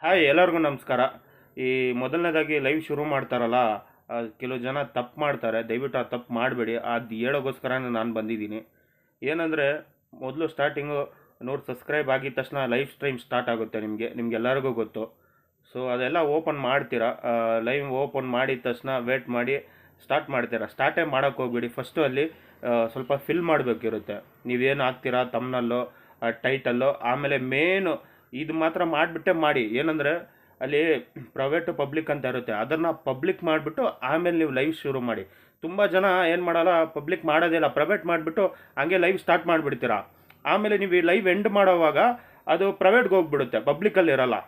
Hi ಎಲ್ಲರಿಗೂ ನಮಸ್ಕಾರ. ಈ ಮೊದಲನೇದಾಗಿ ಲೈವ್ ಶುರು ಮಾಡ್ತಾರಲ್ಲ, ಕೆಲವು ಜನ ತಪ್ಪು ಮಾಡ್ತಾರೆ. ದಯವಿಟ್ಟು ಆ ತಪ್ಪು ಮಾಡಬೇಡಿ. ಅದು ಹೇಳೋಗೋಸ್ಕರನೇ ನಾನು ಬಂದಿದ್ದೀನಿ. ಏನಂದರೆ, ಮೊದಲು ಸ್ಟಾರ್ಟಿಂಗು 100 ಸಬ್ಸ್ಕ್ರೈಬ್ ಆಗಿದ ತಕ್ಷಣ ಲೈವ್ ಸ್ಟ್ರೀಮ್ ಸ್ಟಾರ್ಟ್ ಆಗುತ್ತೆ. ನಿಮಗೆಲ್ಲರಿಗೂ ಗೊತ್ತು. ಸೊ ಅದೆಲ್ಲ ಓಪನ್ ಮಾಡ್ತೀರಾ. ಲೈವ್ ಓಪನ್ ಮಾಡಿದ ತಕ್ಷಣ ವೇಟ್ ಮಾಡಿ ಸ್ಟಾರ್ಟ್ ಮಾಡ್ತೀರಾ. ಸ್ಟಾರ್ಟೇ ಮಾಡೋಕ್ಕೆ ಹೋಗ್ಬೇಡಿ. ಫಸ್ಟು ಅಲ್ಲಿ ಸ್ವಲ್ಪ ಫಿಲ್ ಮಾಡಬೇಕಿರುತ್ತೆ. ನೀವೇನು ಹಾಕ್ತೀರಾ, ತಮ್ನಲ್ಲೋ ಟೈಟಲ್ಲೋ, ಆಮೇಲೆ ಮೇನು ಇದು ಮಾತ್ರ ಮಾಡಿಬಿಟ್ಟೆ ಮಾಡಿ. ಏನಂದರೆ ಅಲ್ಲಿ ಪ್ರೈವೇಟು ಪಬ್ಲಿಕ್ ಅಂತ ಇರುತ್ತೆ, ಅದನ್ನು ಪಬ್ಲಿಕ್ ಮಾಡಿಬಿಟ್ಟು ಆಮೇಲೆ ನೀವು ಲೈವ್ ಶುರು ಮಾಡಿ. ತುಂಬ ಜನ ಏನು ಮಾಡಲ್ಲ, ಪಬ್ಲಿಕ್ ಮಾಡೋದಿಲ್ಲ, ಪ್ರೈವೇಟ್ ಮಾಡಿಬಿಟ್ಟು ಹಂಗೆ ಲೈವ್ ಸ್ಟಾರ್ಟ್ ಮಾಡಿಬಿಡ್ತೀರಾ. ಆಮೇಲೆ ನೀವು ಈ ಲೈವ್ ಎಂಡ್ ಮಾಡೋವಾಗ ಅದು ಪ್ರೈವೇಟ್ಗೆ ಹೋಗ್ಬಿಡುತ್ತೆ, ಪಬ್ಲಿಕಲ್ಲಿ ಇರಲ್ಲ.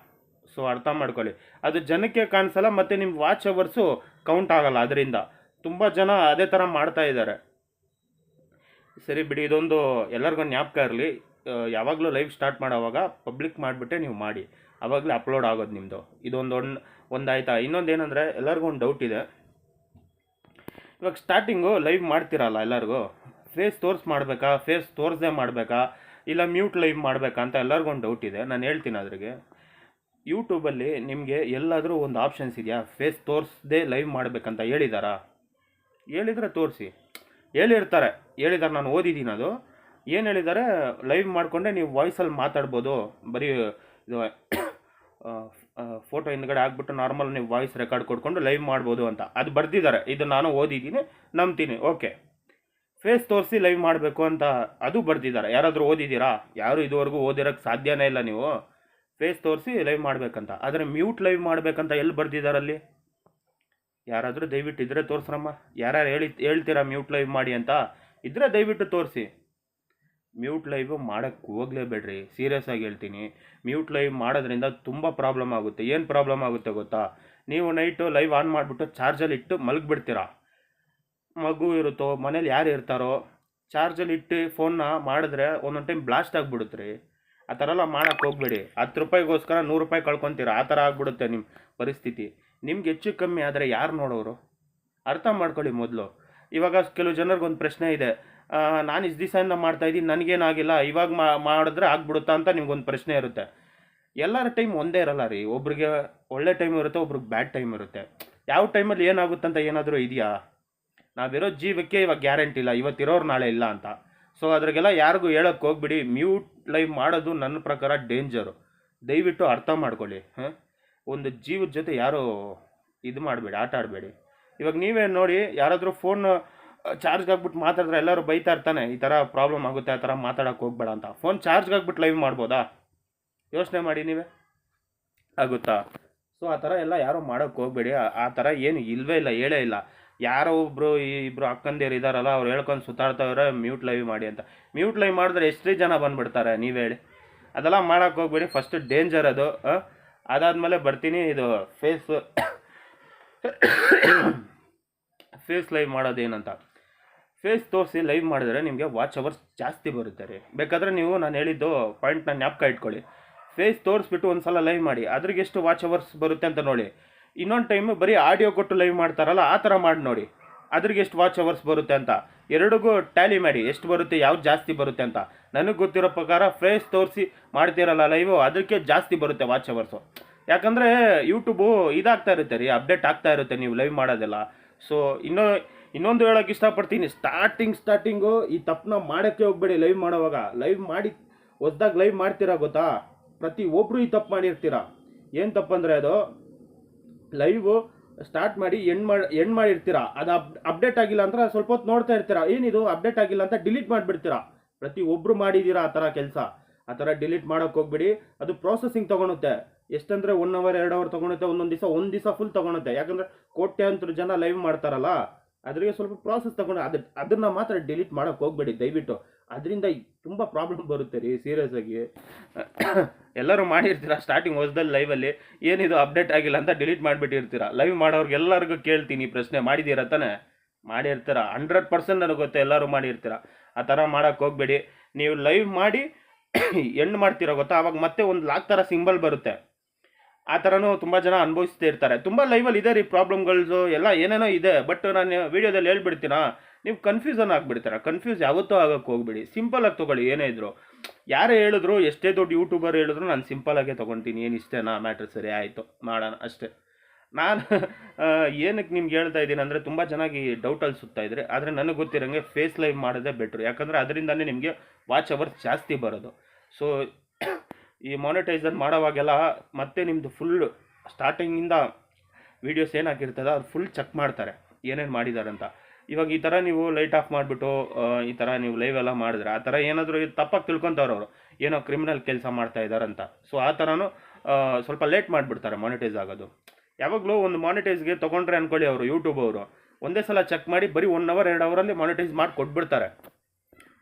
ಸೊ ಅರ್ಥ ಮಾಡ್ಕೊಳ್ಳಿ. ಅದು ಜನಕ್ಕೆ ಕಾಣಿಸಲ್ಲ, ಮತ್ತು ನಿಮ್ಮ ವಾಚ್ ಅವರ್ಸು ಕೌಂಟ್ ಆಗಲ್ಲ. ಅದರಿಂದ ತುಂಬ ಜನ ಅದೇ ಥರ ಮಾಡ್ತಾ ಇದ್ದಾರೆ. ಸರಿ ಬಿಡಿ, ಇದೊಂದು ಎಲ್ಲರಿಗೂ ಜ್ಞಾಪಕ ಇರಲಿ. ಯಾವಾಗಲೂ ಲೈವ್ ಸ್ಟಾರ್ಟ್ ಮಾಡೋವಾಗ ಪಬ್ಲಿಕ್ ಮಾಡಿಬಿಟ್ಟೆ ನೀವು ಮಾಡಿ, ಆವಾಗಲೇ ಅಪ್ಲೋಡ್ ಆಗೋದು ನಿಮ್ಮದು. ಒಂದಾಯ್ತಾ. ಇನ್ನೊಂದು ಏನಂದರೆ, ಎಲ್ಲರಿಗೂ ಒಂದು ಡೌಟ್ ಇದೆ. ಇವಾಗ ಸ್ಟಾರ್ಟಿಂಗು ಲೈವ್ ಮಾಡ್ತಿರಲ್ಲ, ಎಲ್ಲರಿಗೂ ಫೇಸ್ ಮಾಡಬೇಕಾ, ಫೇಸ್ ತೋರಿಸದೆ ಮಾಡಬೇಕಾ, ಇಲ್ಲ ಮ್ಯೂಟ್ ಲೈವ್ ಮಾಡಬೇಕಾ ಅಂತ ಎಲ್ಲರಿಗೂ ಒಂದು ಡೌಟ್ ಇದೆ. ನಾನು ಹೇಳ್ತೀನಿ ಅದ್ರಿಗೆ. ಯೂಟ್ಯೂಬಲ್ಲಿ ನಿಮಗೆ ಎಲ್ಲಾದರೂ ಒಂದು ಆಪ್ಷನ್ಸ್ ಇದೆಯಾ ಫೇಸ್ ತೋರಿಸದೆ ಲೈವ್ ಮಾಡಬೇಕಂತ? ಹೇಳಿದರೆ ತೋರಿಸಿ. ಹೇಳಿದ್ದಾರೆ, ನಾನು ಓದಿದ್ದೀನಿ. ಅದು ಏನು ಹೇಳಿದ್ದಾರೆ, ಲೈವ್ ಮಾಡಿಕೊಂಡೆ ನೀವು ವಾಯ್ಸಲ್ಲಿ ಮಾತಾಡ್ಬೋದು, ಬರೀ ಇದು ಫೋಟೋ ಹಿಂದ್ಗಡೆ ಆಗ್ಬಿಟ್ಟು ನಾರ್ಮಲ್ ನೀವು ವಾಯ್ಸ್ ರೆಕಾರ್ಡ್ ಕೊಡ್ಕೊಂಡು ಲೈವ್ ಮಾಡ್ಬೋದು ಅಂತ ಅದು ಬರ್ದಿದ್ದಾರೆ. ಇದು ನಾನು ಓದಿದ್ದೀನಿ, ನಂಬ್ತೀನಿ. ಓಕೆ, ಫೇಸ್ ತೋರಿಸಿ ಲೈವ್ ಮಾಡಬೇಕು ಅಂತ ಅದು ಬರ್ದಿದ್ದಾರೆ. ಯಾರಾದರೂ ಓದಿದ್ದೀರಾ? ಯಾರು ಇದುವರೆಗೂ ಓದಿರೋಕ್ಕೆ ಸಾಧ್ಯನೇ ಇಲ್ಲ. ನೀವು ಫೇಸ್ ತೋರಿಸಿ ಲೈವ್ ಮಾಡಬೇಕಂತ, ಆದರೆ ಮ್ಯೂಟ್ ಲೈವ್ ಮಾಡಬೇಕಂತ ಎಲ್ಲಿ ಬರ್ದಿದ್ದಾರಲ್ಲಿ? ಯಾರಾದರೂ ದಯವಿಟ್ಟು ಇದ್ರೆ ತೋರಿಸ್ರಮ್ಮ. ಯಾರ್ಯಾರು ಹೇಳ್ತೀರಾ ಮ್ಯೂಟ್ ಲೈವ್ ಮಾಡಿ ಅಂತ? ಇದ್ರೆ ದಯವಿಟ್ಟು ತೋರಿಸಿ. ಮ್ಯೂಟ್ ಲೈವ್ ಮಾಡೋಕ್ಕೆ ಹೋಗಲೇಬೇಡ್ರಿ, ಸೀರಿಯಸ್ ಆಗಿ ಹೇಳ್ತೀನಿ. ಮ್ಯೂಟ್ ಲೈವ್ ಮಾಡೋದ್ರಿಂದ ತುಂಬ ಪ್ರಾಬ್ಲಮ್ ಆಗುತ್ತೆ. ಏನು ಪ್ರಾಬ್ಲಮ್ ಆಗುತ್ತೆ ಗೊತ್ತಾ? ನೀವು ನೈಟು ಲೈವ್ ಆನ್ ಮಾಡಿಬಿಟ್ಟು ಚಾರ್ಜಲ್ಲಿ ಇಟ್ಟು ಮಲಗಿಬಿಡ್ತೀರಾ. ಮಗು ಇರುತ್ತೋ, ಮನೇಲಿ ಯಾರು ಇರ್ತಾರೋ, ಚಾರ್ಜಲ್ಲಿ ಇಟ್ಟು ಫೋನ್ನ ಮಾಡಿದ್ರೆ ಒಂದೊಂದು ಟೈಮ್ ಬ್ಲಾಸ್ಟ್ ಆಗಿಬಿಡುತ್ತೆ ರೀ. ಆ ಥರ ಎಲ್ಲ ಮಾಡೋಕ್ಕೆ ಹೋಗ್ಬೇಡಿ. 10 ರೂಪಾಯಿಗೋಸ್ಕರ 100 ರೂಪಾಯಿ ಕಳ್ಕೊತೀರ. ಆ ಥರ ಆಗ್ಬಿಡುತ್ತೆ ನಿಮ್ಮ ಪರಿಸ್ಥಿತಿ. ನಿಮ್ಗೆ ಹೆಚ್ಚು ಕಮ್ಮಿ ಆದರೆ ಯಾರು ನೋಡೋರು? ಅರ್ಥ ಮಾಡ್ಕೊಳ್ಳಿ ಮೊದಲು. ಇವಾಗ ಕೆಲವು ಜನರಿಗೊಂದು ಪ್ರಶ್ನೆ ಇದೆ, ನಾನು ಇಷ್ಟು ದಿವಸದಿಂದ ಮಾಡ್ತಾಯಿದ್ದೀನಿ, ನನಗೇನಾಗಿಲ್ಲ, ಇವಾಗ ಮಾಡಿದ್ರೆ ಆಗ್ಬಿಡುತ್ತಾ ಅಂತ ನಿಮ್ಗೊಂದು ಪ್ರಶ್ನೆ ಇರುತ್ತೆ. ಎಲ್ಲರ ಟೈಮ್ ಒಂದೇ ಇರಲ್ಲ ರೀ. ಒಬ್ರಿಗೆ ಒಳ್ಳೆ ಟೈಮ್ ಇರುತ್ತೆ, ಒಬ್ರಿಗೆ ಬ್ಯಾಡ್ ಟೈಮ್ ಇರುತ್ತೆ. ಯಾವ ಟೈಮಲ್ಲಿ ಏನಾಗುತ್ತಂತ ಏನಾದರೂ ಇದೆಯಾ? ನಾವಿರೋ ಜೀವಕ್ಕೆ ಇವಾಗ ಗ್ಯಾರಂಟಿ ಇಲ್ಲ, ಇವತ್ತಿರೋರು ನಾಳೆ ಇಲ್ಲ ಅಂತ. ಸೊ ಅದ್ರಿಗೆಲ್ಲ ಯಾರಿಗೂ ಹೇಳೋಕ್ಕೆ ಹೋಗ್ಬಿಡಿ. ಮ್ಯೂಟ್ ಲೈವ್ ಮಾಡೋದು ನನ್ನ ಪ್ರಕಾರ ಡೇಂಜರು. ದಯವಿಟ್ಟು ಅರ್ಥ ಮಾಡ್ಕೊಳ್ಳಿ. ಒಂದು ಜೀವದ ಜೊತೆ ಯಾರು ಇದು ಮಾಡಬೇಡಿ, ಆಟ ಆಡಬೇಡಿ. ಇವಾಗ ನೀವೇ ನೋಡಿ, ಯಾರಾದರೂ ಫೋನ್ ಚಾರ್ಜ್ಗೆ ಹಾಕ್ಬಿಟ್ಟು ಮಾತಾಡಿದ್ರೆ ಎಲ್ಲರೂ ಬೈತಾ ಇರ್ತಾನೆ, ಈ ಥರ ಪ್ರಾಬ್ಲಮ್ ಆಗುತ್ತೆ, ಆ ಥರ ಮಾತಾಡೋಕ್ಕೆ ಹೋಗ್ಬೇಡ ಅಂತ. ಫೋನ್ ಚಾರ್ಜ್ಗೆ ಹಾಕ್ಬಿಟ್ಟು ಲೈವ್ ಮಾಡ್ಬೋದಾ? ಯೋಚನೆ ಮಾಡಿ ನೀವೇ, ಆಗುತ್ತಾ? ಸೊ ಆ ಥರ ಎಲ್ಲ ಯಾರೂ ಮಾಡೋಕ್ಕೆ ಹೋಗ್ಬೇಡಿ. ಆ ಥರ ಏನು ಇಲ್ಲವೇ ಇಲ್ಲ, ಹೇಳೇ ಇಲ್ಲ. ಯಾರೋ ಇಬ್ಬರು ಅಕ್ಕಂದಿರು ಇದ್ದಾರಲ್ಲ, ಅವ್ರು ಹೇಳ್ಕೊಂಡು ಸುತ್ತಾಡ್ತಾವ್ರೆ ಮ್ಯೂಟ್ ಲೈವ್ ಮಾಡಿ ಅಂತ. ಮ್ಯೂಟ್ ಲೈವ್ ಮಾಡಿದ್ರೆ ಎಷ್ಟೇ ಜನ ಬಂದುಬಿಡ್ತಾರೆ, ನೀವು ಹೇಳಿ. ಅದೆಲ್ಲ ಮಾಡೋಕ್ಕೆ ಹೋಗ್ಬೇಡಿ. ಫಸ್ಟು ಡೇಂಜರ್ ಅದು. ಅದಾದಮೇಲೆ ಬರ್ತೀನಿ, ಇದು ಫೇಸ್ ಲೈವ್ ಮಾಡೋದೇನಂತ. ಫೇಸ್ ತೋರಿಸಿ ಲೈವ್ ಮಾಡಿದ್ರೆ ನಿಮಗೆ ವಾಚ್ ಅವರ್ಸ್ ಜಾಸ್ತಿ ಬರುತ್ತೆ ರೀ. ಬೇಕಾದರೆ ನೀವು ನಾನು ಹೇಳಿದ್ದು ಪಾಯಿಂಟ್ನ ಜ್ಞಾಪಕ ಇಟ್ಕೊಳ್ಳಿ. ಫೇಸ್ ತೋರಿಸ್ಬಿಟ್ಟು ಒಂದು ಸಲ ಲೈವ್ ಮಾಡಿ, ಅದ್ರಿಗೆ ಎಷ್ಟು ವಾಚ್ ಅವರ್ಸ್ ಬರುತ್ತೆ ಅಂತ ನೋಡಿ. ಇನ್ನೊಂದು ಟೈಮು ಬರೀ ಆಡಿಯೋ ಕೊಟ್ಟು ಲೈವ್ ಮಾಡ್ತಾರಲ್ಲ, ಆ ಥರ ಮಾಡಿ ನೋಡಿ, ಅದ್ರಿಗೆ ಎಷ್ಟು ವಾಚ್ ಅವರ್ಸ್ ಬರುತ್ತೆ ಅಂತ. ಎರಡಿಗೂ ಟ್ಯಾಲಿ ಮಾಡಿ ಎಷ್ಟು ಬರುತ್ತೆ, ಯಾವ್ದು ಜಾಸ್ತಿ ಬರುತ್ತೆ ಅಂತ. ನನಗೆ ಗೊತ್ತಿರೋ ಪ್ರಕಾರ ಫೇಸ್ ತೋರಿಸಿ ಮಾಡ್ತೀರಲ್ಲ ಲೈವು, ಅದಕ್ಕೆ ಜಾಸ್ತಿ ಬರುತ್ತೆ ವಾಚ್ ಅವರ್ಸು. ಯಾಕಂದರೆ ಯೂಟ್ಯೂಬು ಇದಾಗ್ತಾ ಇರುತ್ತೆ ರೀ, ಅಪ್ಡೇಟ್ ಆಗ್ತಾ ಇರುತ್ತೆ ನೀವು ಲೈವ್ ಮಾಡೋದೆಲ್ಲ. ಸೊ ಇನ್ನೊಂದು ಹೇಳೋಕ್ಕೆ ಇಷ್ಟಪಡ್ತೀನಿ, ಸ್ಟಾರ್ಟಿಂಗು ಈ ತಪ್ಪನ್ನ ಮಾಡೋಕ್ಕೆ ಹೋಗ್ಬೇಡಿ. ಲೈವ್ ಮಾಡೋವಾಗ ಲೈವ್ ಮಾಡಿ ಹೊಸ್ದಾಗಿ ಲೈವ್ ಮಾಡ್ತೀರಾ ಗೊತ್ತಾ, ಪ್ರತಿಯೊಬ್ಬರು ಈ ತಪ್ಪು ಮಾಡಿರ್ತೀರ. ಏನು ತಪ್ಪಂದರೆ, ಅದು ಲೈವು ಸ್ಟಾರ್ಟ್ ಮಾಡಿ ಎಂಡ್ ಮಾಡಿರ್ತೀರಾ, ಅದು ಅಪ್ಡೇಟ್ ಆಗಿಲ್ಲ ಅಂದ್ರೆ ಸ್ವಲ್ಪ ಹೊತ್ತು ನೋಡ್ತಾ ಇರ್ತೀರಾ, ಏನಿದು ಅಪ್ಡೇಟ್ ಆಗಿಲ್ಲ ಅಂತ ಡಿಲೀಟ್ ಮಾಡಿಬಿಡ್ತೀರಾ. ಪ್ರತಿಯೊಬ್ಬರು ಮಾಡಿದ್ದೀರಾ ಆ ಥರ ಕೆಲಸ. ಆ ಥರ ಡಿಲೀಟ್ ಮಾಡೋಕ್ಕೆ ಹೋಗ್ಬಿಡಿ. ಅದು ಪ್ರೊಸೆಸಿಂಗ್ ತೊಗೊಳುತ್ತೆ. ಎಷ್ಟಂದರೆ 1 ಅವರ್ 2 ಅವರ್ ತೊಗೊಳುತ್ತೆ, ಒಂದು ದಿವಸ ಫುಲ್ ತೊಗೊಳುತ್ತೆ. ಯಾಕಂದರೆ ಕೋಟ್ಯಾಂತರ ಜನ ಲೈವ್ ಮಾಡ್ತಾರಲ್ಲ, ಅದ್ರಿಗೆ ಸ್ವಲ್ಪ ಪ್ರಾಸೆಸ್ ತೊಗೊಂಡು ಅದನ್ನು ಮಾತ್ರ ಡಿಲೀಟ್ ಮಾಡೋಕ್ಕೆ ಹೋಗ್ಬೇಡಿ ದಯವಿಟ್ಟು. ಅದರಿಂದ ತುಂಬ ಪ್ರಾಬ್ಲಮ್ ಬರುತ್ತೆ ರೀ, ಸೀರಿಯಸ್ ಆಗಿ. ಎಲ್ಲರೂ ಮಾಡಿರ್ತೀರ ಸ್ಟಾರ್ಟಿಂಗ್ ಹೊಸದಲ್ಲಿ ಲೈವಲ್ಲಿ, ಏನಿದು ಅಪ್ಡೇಟ್ ಆಗಿಲ್ಲ ಅಂತ ಡಿಲೀಟ್ ಮಾಡಿಬಿಟ್ಟಿರ್ತೀರ. ಲೈವ್ ಮಾಡೋರ್ಗೆಲ್ಲರಿಗೂ ಕೇಳ್ತೀನಿ ಪ್ರಶ್ನೆ, ಮಾಡಿದ್ದೀರ ತಾನೆ? ಮಾಡಿರ್ತೀರ, 100% ನನಗೆ ಗೊತ್ತೆ, ಎಲ್ಲರೂ ಮಾಡಿರ್ತೀರ. ಆ ಥರ ಮಾಡೋಕ್ಕೆ ಹೋಗ್ಬೇಡಿ. ನೀವು ಲೈವ್ ಮಾಡಿ ಎಂಡ್ ಮಾಡ್ತೀರೋ ಗೊತ್ತಾ, ಆವಾಗ ಮತ್ತೆ ಒಂದು ಲಾಕ್ ಥರ ಸಿಂಬಲ್ ಬರುತ್ತೆ. ಆ ಥರನೂ ತುಂಬ ಜನ ಅನುಭವಿಸ್ತಾ ಇರ್ತಾರೆ. ತುಂಬ ಲೈವಲ್ಲಿ ಇದೆ ರೀ ಪ್ರಾಬ್ಲಮ್ಗಳು, ಎಲ್ಲ ಏನೇನೋ ಇದೆ. ಬಟ್ ನಾನು ವೀಡಿಯೋದಲ್ಲಿ ಹೇಳ್ಬಿಡ್ತೀನಾ, ನೀವು ಕನ್ಫ್ಯೂಸನ್ ಆಗಿಬಿಡ್ತೀರ. ಕನ್ಫ್ಯೂಸ್ ಯಾವತ್ತೂ ಆಗೋಕ್ಕೆ ಹೋಗ್ಬೇಡಿ. ಸಿಂಪಲಾಗಿ ತೊಗೊಳ್ಳಿ ಏನೇ ಇದ್ರು. ಯಾರೇ ಹೇಳಿದ್ರು, ಎಷ್ಟೇ ದೊಡ್ಡ ಯೂಟ್ಯೂಬರ್ ಹೇಳಿದ್ರು ನಾನು ಸಿಂಪಲಾಗೇ ತೊಗೊಳ್ತೀನಿ. ಏನು ಇಷ್ಟೇನಾ ಮ್ಯಾಟ್ರ್, ಸರಿ ಆಯಿತು ಮಾಡೋಣ ಅಷ್ಟೇ. ನಾನು ಏನಕ್ಕೆ ನಿಮ್ಗೆ ಹೇಳ್ತಾ ಇದ್ದೀನಿ ಅಂದರೆ, ತುಂಬ ಚೆನ್ನಾಗಿ ಡೌಟಲ್ಲಿ ಸುತ್ತಾ ಇದ್ರಿ. ಆದರೆ ನನಗೆ ಗೊತ್ತಿರೋಂಗೆ ಫೇಸ್ ಲೈವ್ ಮಾಡೋದೇ ಬೆಟ್ರು. ಯಾಕಂದರೆ ಅದರಿಂದನೇ ನಿಮಗೆ ವಾಚ್ ಅವರ್ಸ್ ಜಾಸ್ತಿ ಬರೋದು. ಸೊ ಈ ಮಾನಿಟೈಸರ್ ಮಾಡೋವಾಗೆಲ್ಲ ಮತ್ತೆ ನಿಮ್ಮದು ಫುಲ್ ಸ್ಟಾರ್ಟಿಂಗಿಂದ ವೀಡಿಯೋಸ್ ಏನು ಹಾಕಿರ್ತದೆ ಅದು ಫುಲ್ ಚೆಕ್ ಮಾಡ್ತಾರೆ ಏನೇನು ಮಾಡಿದ್ದಾರೆ ಅಂತ. ಇವಾಗ ಈ ಥರ ನೀವು ಲೈಟ್ ಆಫ್ ಮಾಡಿಬಿಟ್ಟು ಈ ಥರ ನೀವು ಲೈವ್ ಎಲ್ಲ ಮಾಡಿದ್ರೆ, ಆ ಥರ ಏನಾದರೂ ತಪ್ಪಾಗಿ ತಿಳ್ಕೊತವ್ರು ಅವರು, ಏನೋ ಕ್ರಿಮಿನಲ್ ಕೆಲಸ ಮಾಡ್ತಾ ಇದ್ದಾರಂತ. ಸೊ ಆ ಥರನೂ ಸ್ವಲ್ಪ ಲೇಟ್ ಮಾಡಿಬಿಡ್ತಾರೆ ಮಾನಿಟೈಸ್ ಆಗೋದು. ಯಾವಾಗಲೂ ಒಂದು ಮಾನಿಟೈಸ್ಗೆ ತೊಗೊಂಡ್ರೆ ಅಂದ್ಕೊಳ್ಳಿ, ಅವರು ಯೂಟ್ಯೂಬ್ ಅವರು ಒಂದೇ ಸಲ ಚೆಕ್ ಮಾಡಿ ಬರೀ 1 ಅವರ್ 2 ಅವರಲ್ಲಿ ಮಾನಿಟೈಸ್ ಮಾಡಿ ಕೊಟ್ಬಿಡ್ತಾರೆ.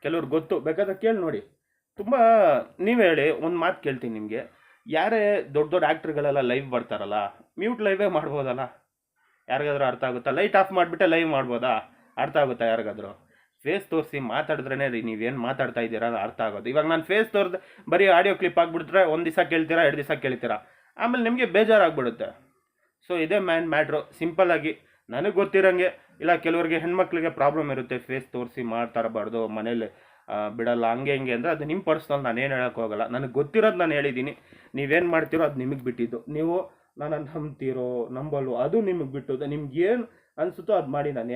ಕೆಲವ್ರು ಗೊತ್ತು, ಬೇಕಾದ್ರೆ ಕೇಳಿ ನೋಡಿ. ತುಂಬ ನೀವು ಹೇಳಿ, ಒಂದು ಮಾತು ಕೇಳ್ತೀನಿ ನಿಮಗೆ, ಯಾರೇ ದೊಡ್ಡ ದೊಡ್ಡ ಆ್ಯಕ್ಟ್ರುಗಳೆಲ್ಲ ಲೈವ್ ಬರ್ತಾರಲ್ಲ, ಮ್ಯೂಟ್ ಲೈವೇ ಮಾಡ್ಬೋದಲ್ಲ? ಯಾರಿಗಾದ್ರೂ ಅರ್ಥ ಆಗುತ್ತಾ? ಲೈಟ್ ಆಫ್ ಮಾಡಿಬಿಟ್ಟೆ ಲೈವ್ ಮಾಡ್ಬೋದಾ? ಅರ್ಥ ಆಗುತ್ತಾ ಯಾರಿಗಾದ್ರೂ? ಫೇಸ್ ತೋರಿಸಿ ಮಾತಾಡಿದ್ರೇ ರೀ ನೀವೇನು ಮಾತಾಡ್ತಾ ಇದ್ದೀರಾ ಅರ್ಥ ಆಗೋದು. ಇವಾಗ ನಾನು ಫೇಸ್ ತೋರಿಸ್ದೆ ಬರೀ ಆಡಿಯೋ ಕ್ಲಿಪ್ ಆಗಿಬಿಡ್ತಾರೆ, ಒಂದು ದಿವಸ ಕೇಳ್ತೀರಾ, 2 ದಿವಸ ಕೇಳ್ತೀರಾ, ಆಮೇಲೆ ನಿಮಗೆ ಬೇಜಾರಾಗ್ಬಿಡುತ್ತೆ. ಸೊ ಇದೇ ಮ್ಯಾಟ್ರು. ಸಿಂಪಲ್ಲಾಗಿ ನನಗೆ ಗೊತ್ತಿರೋಂಗೆ, ಇಲ್ಲ ಕೆಲವರಿಗೆ ಹೆಣ್ಮಕ್ಳಿಗೆ ಪ್ರಾಬ್ಲಮ್ ಇರುತ್ತೆ, ಫೇಸ್ ತೋರಿಸಿ ಮಾತಾಡಬಾರ್ದು, ಮನೇಲಿ ಬಿಡಲ್ಲ, ಹಂಗೆ ಹಿಂಗೆ ಅಂದರೆ ಅದು ನಿಮ್ಮ ಪರ್ಸ್ನಲ್, ನಾನೇನು ಹೇಳೋಕ್ಕೆ ಹೋಗಲ್ಲ. ನನಗೆ ಗೊತ್ತಿರೋದು ನಾನು ಹೇಳಿದ್ದೀನಿ. ನೀವೇನು ಮಾಡ್ತೀರೋ ಅದು ನಿಮಗೆ ಬಿಟ್ಟಿದ್ದು. ನೀವು ನನ್ನನ್ನು ನಂಬ್ತೀರೋ ನಂಬಲ್ವೋ ಅದು ನಿಮಗೆ ಬಿಟ್ಟದ್ದು. ನಿಮ್ಗೆ ಏನು ಅನಿಸುತ್ತೋ ಅದು ಮಾಡಿ. ನಾನು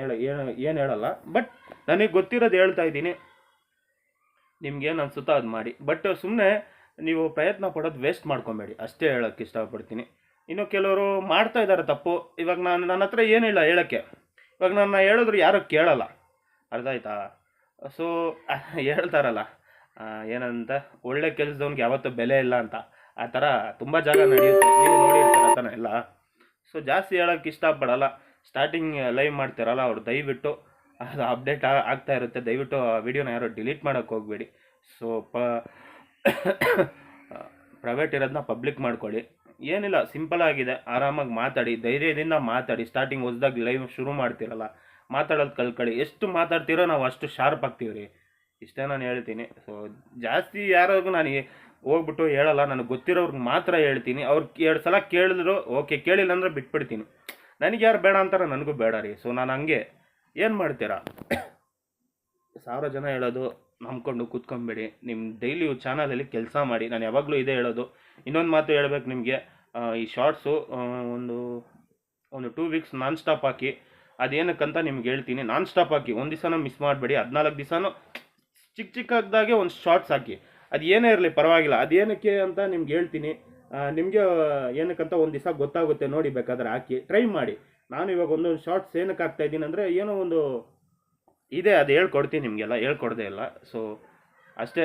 ಏನು ಹೇಳಲ್ಲ, ಬಟ್ ನನಗೆ ಗೊತ್ತಿರೋದು ಹೇಳ್ತಾ ಇದ್ದೀನಿ. ನಿಮ್ಗೇನು ಅನಿಸುತ್ತೋ ಅದು ಮಾಡಿ. ಬಟ್ ಸುಮ್ಮನೆ ನೀವು ಪ್ರಯತ್ನ ಪಡೋದು ವೇಸ್ಟ್ ಮಾಡ್ಕೊಬೇಡಿ, ಅಷ್ಟೇ ಹೇಳೋಕ್ಕೆ ಇಷ್ಟಪಡ್ತೀನಿ. ಇನ್ನು ಕೆಲವರು ಮಾಡ್ತಾ ಇದ್ದಾರೆ ತಪ್ಪು. ಇವಾಗ ನನ್ನ ಹತ್ರ ಏನಿಲ್ಲ ಹೇಳೋಕ್ಕೆ. ಇವಾಗ ನನ್ನ ಹೇಳಿದ್ರು ಯಾರೂ ಕೇಳಲ್ಲ, ಅರ್ಥ ಆಯ್ತಾ? ಸೊ ಹೇಳ್ತಾರಲ್ಲ ಏನಂತ, ಒಳ್ಳೆ ಕೆಲಸದವ್ನಿಗೆ ಯಾವತ್ತೂ ಬೆಲೆ ಇಲ್ಲ ಅಂತ. ಆ ಥರ ತುಂಬ ಜಾಗ ನಡೆಯುತ್ತೆ, ನೀವು ನೋಡಿರ್ತೀರ ತಾನೆ ಎಲ್ಲ. ಸೊ ಜಾಸ್ತಿ ಹೇಳೋಕ್ಕೆ ಇಷ್ಟಪಡಲ್ಲ. ಸ್ಟಾರ್ಟಿಂಗ್ ಲೈವ್ ಮಾಡ್ತಾರಲ್ಲ ಅವ್ರು ದಯವಿಟ್ಟು ಅದು ಅಪ್ಡೇಟ್ ಆಗ್ತಾ ಇರುತ್ತೆ, ದಯವಿಟ್ಟು ಆ ವಿಡಿಯೋನ ಯಾರು ಡಿಲೀಟ್ ಮಾಡೋಕ್ಕೆ ಹೋಗಬೇಡಿ. ಸೊ ಪ್ರೈವೇಟ್ ಇರೋದನ್ನ ಪಬ್ಲಿಕ್ ಮಾಡ್ಕೊಳ್ಳಿ. ಏನಿಲ್ಲ, ಸಿಂಪಲ್ ಆಗಿದೆ. ಆರಾಮಾಗಿ ಮಾತಾಡಿ, ಧೈರ್ಯದಿಂದ ಮಾತಾಡಿ. ಸ್ಟಾರ್ಟಿಂಗ್ ಹೊಸ್ದಾಗಿ ಲೈವ್ ಶುರು ಮಾಡ್ತೀರಲ್ಲ, ಮಾತಾಡೋದು ಕಲ್ತ್ಕೊಳ್ಳಿ. ಎಷ್ಟು ಮಾತಾಡ್ತೀರೋ ನಾವು ಅಷ್ಟು ಶಾರ್ಪ್ ಆಗ್ತೀವಿ ರೀ, ಇಷ್ಟೇ ನಾನು ಹೇಳ್ತೀನಿ. ಸೊ ಜಾಸ್ತಿ ಯಾರಿಗೂ ನಾನು ಹೋಗ್ಬಿಟ್ಟು ಹೇಳಲ್ಲ, ನನಗೆ ಗೊತ್ತಿರೋರ್ಗೆ ಮಾತ್ರ ಹೇಳ್ತೀನಿ. ಅವ್ರು 2 ಸಲ ಕೇಳಿದ್ರು ಓಕೆ, ಕೇಳಿಲ್ಲ ಅಂದರೆ ಬಿಟ್ಬಿಡ್ತೀನಿ. ನನಗೆ ಯಾರು ಬೇಡ ಅಂತಾರೆ, ನನಗೂ ಬೇಡ ರೀ. ಸೊ ನಾನು ಹಂಗೆ, ಏನು ಮಾಡ್ತೀರಾ? 1000 ಜನ ಹೇಳೋದು ನಂಬ್ಕೊಂಡು ಕೂತ್ಕೊಂಬೇಡಿ. ನಿಮ್ಮ ಡೈಲಿ ಚಾನಲಲ್ಲಿ ಕೆಲಸ ಮಾಡಿ. ನಾನು ಯಾವಾಗಲೂ ಇದೇ ಹೇಳೋದು. ಇನ್ನೊಂದು ಮಾತು ಹೇಳ್ಬೇಕು ನಿಮಗೆ, ಈ ಶಾರ್ಟ್ಸು ಒಂದು 2 ವೀಕ್ಸ್ ನಾನ್ ಸ್ಟಾಪ್ ಹಾಕಿ. ಅದೇನಕ್ಕಂತ ನಿಮ್ಗೆ ಹೇಳ್ತೀನಿ. ನಾನ್ ಸ್ಟಾಪ್ ಹಾಕಿ, ಒಂದು ದಿವಸನೂ ಮಿಸ್ ಮಾಡಬೇಡಿ. 14 ದಿವಸನೂ ಚಿಕ್ಕದಾಗೆ ಒಂದು ಶಾರ್ಟ್ಸ್ ಹಾಕಿ. ಅದು ಏನೇ ಇರಲಿ ಪರವಾಗಿಲ್ಲ. ಅದೇನಕ್ಕೆ ಅಂತ ನಿಮ್ಗೆ ಹೇಳ್ತೀನಿ. ನಿಮಗೆ ಏನಕ್ಕಂತ ಒಂದು ದಿವಸ ಗೊತ್ತಾಗುತ್ತೆ, ನೋಡಿ ಬೇಕಾದ್ರೆ ಹಾಕಿ ಟ್ರೈ ಮಾಡಿ. ನಾನು ಇವಾಗ ಒಂದೊಂದು ಶಾರ್ಟ್ಸ್ ಏನಕ್ಕೆ ಹಾಕ್ತಾ ಇದ್ದೀನಿ ಅಂದರೆ, ಏನೋ ಒಂದು ಇದೆ, ಅದು ಹೇಳ್ಕೊಡ್ತೀನಿ ನಿಮಗೆಲ್ಲ, ಹೇಳ್ಕೊಡ್ದೇ ಇಲ್ಲ. ಸೊ ಅಷ್ಟೇ.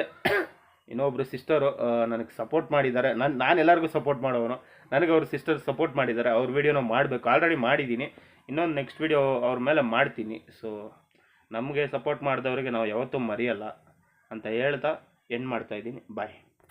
ಇನ್ನೊಬ್ರು ಸಿಸ್ಟರು ನನಗೆ ಸಪೋರ್ಟ್ ಮಾಡಿದ್ದಾರೆ. ನಾನು ಎಲ್ಲರಿಗೂ ಸಪೋರ್ಟ್ ಮಾಡೋನು. ನನಗೆ ಅವ್ರ ಸಿಸ್ಟರ್ ಸಪೋರ್ಟ್ ಮಾಡಿದ್ದಾರೆ. ಅವ್ರ ವೀಡಿಯೋನ ಮಾಡಬೇಕು, ಆಲ್ರೆಡಿ ಮಾಡಿದ್ದೀನಿ. ಇನ್ನೊಂದು ನೆಕ್ಸ್ಟ್ ವೀಡಿಯೋ ಅವ್ರ ಮೇಲೆ ಮಾಡ್ತೀನಿ. ಸೊ ನಮಗೆ ಸಪೋರ್ಟ್ ಮಾಡಿದವರಿಗೆ ನಾವು ಯಾವತ್ತೂ ಮರೆಯಲ್ಲ ಅಂತ ಹೇಳ್ತಾ ಎಂಡ್ ಮಾಡ್ತಾಯಿದ್ದೀನಿ. ಬಾಯ್.